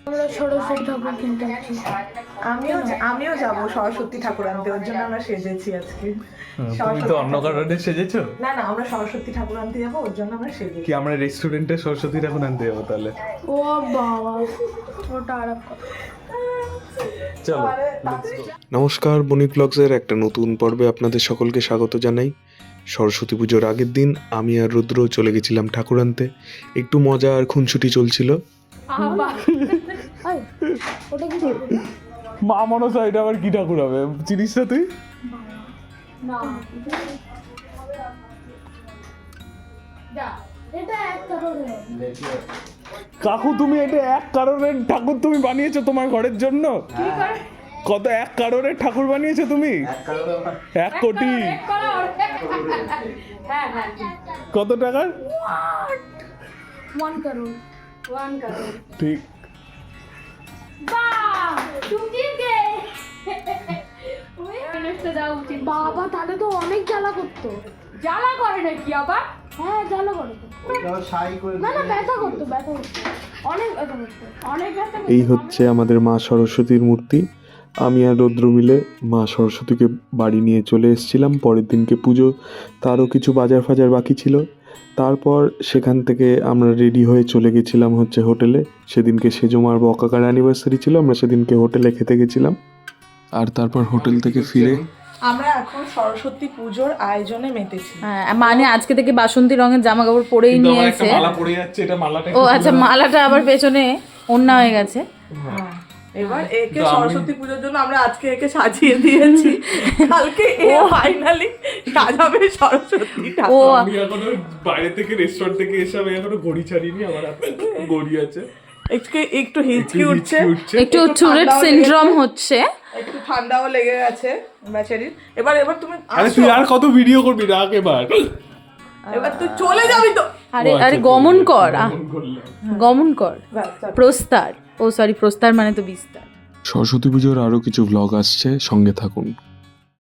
আমরা সরস্বতী ঠাকুর কিনতে যাচ্ছি। আমিও যাবো সরস্বতী ঠাকুর আনতে, ওর জন্য আমরা সেজেছি আজকে। তুমি তো অন্য কারণে সেজেছো? না আমরা সরস্বতী ঠাকুর আনতে যাবো, ওর জন্য আমরা সেজেছি। কি আমরা রেস্টুরেন্টে সরস্বতী ঠাকুর আনতে যাবো তাহলে? ও বাবা, ওটা আর এক কথা। চলো। নমস্কার, বণিক ব্লগসের একটা নতুন পর্বে আপনাদের সকলকে স্বাগত জানাই। সরস্বতী পুজোর আগের দিন আমি আর রুদ্র চলে গেছিলাম ঠাকুর আনতে। একটু মজা আর খুনসুটি চলছিল। ওটা কি ঠাকুর? মা মনসা, এটা আবার কি ঠাকুর হবে? চিনিস না তুই? না, এটা এক কারণে। কাকু, তুমি এটা এক কারণের ঠাকুর তুমি বানিয়েছো তোমার ঘরের জন্য? কত এক কারণের ঠাকুর বানিয়েছো তুমি? 1 কোটি। কত টাকার? 1 কারণ। ঠিক। বাবা, তাহলে তো অনেক জ্বালা করতো। জ্বালা করে নাকি আবার? হ্যাঁ, জ্বালা করতো। না ব্যথা করতো অনেক ব্যথা করতো। এই হচ্ছে আমাদের মা সরস্বতীর মূর্তি। আমি আর রুদ্র মিলে মা সরস্বতীকে বাড়ি নিয়ে চলে এসেছিলাম। পরের দিনকে পুজো, তারও কিছু বাজার ফাজার বাকি ছিল। তারপর সেখান থেকে আমরা রেডি হয়ে চলে গেছিলাম হচ্ছে হোটেলে। সেদিনকে সেজমার বকাকার অ্যানিভার্সারি ছিল, আমরা সেদিনকে হোটেলে খেতে গেছিলাম। আর তারপর হোটেল থেকে ফিরে আমরা এখন সরস্বতী পুজোর আয়োজনে মেতেছি। হ্যাঁ, মানে আজকে থেকে বাসন্তী রঙের জামা কাপড় পরেই নিয়ে এসে। মালা পড়ে যাচ্ছে, এটা মালাটা। ও আচ্ছা, মালাটা আবার পেছনে ওড়না হয়ে গেছে। এবার একে সরস্বতী পুজোর জন্য আমরা আজকে একে সাজিয়ে দিয়েছি, কালকে এ ফাইনালি সাজাবে সরস্বতী ও ঠাকুর। আমি এখনো বাইরে থেকে রেস্টুরেন্ট থেকে এসে আমি এখনো ঘড়ি ছাড়িনি, আমার হাতে ঘড়ি আছে। একটু হিচকি উঠছে, একটু টুরেট সিনড্রোম হচ্ছে। একটু ঠান্ডাও লেগে গেছে বেচারির। এবার তুমি আরে আসো। তুই আর কত ভিডিও করবি? রাখ এবার। এবার তুই চলে যাবি তো। আরে গমন কর, করলাম। গমন কর। প্রস্তার, ও সরি, প্রস্তার মানে তো বিস্তার। সরস্বতী পুজোর আরও কিছু ভ্লগ আসছে, সঙ্গে থাকুন।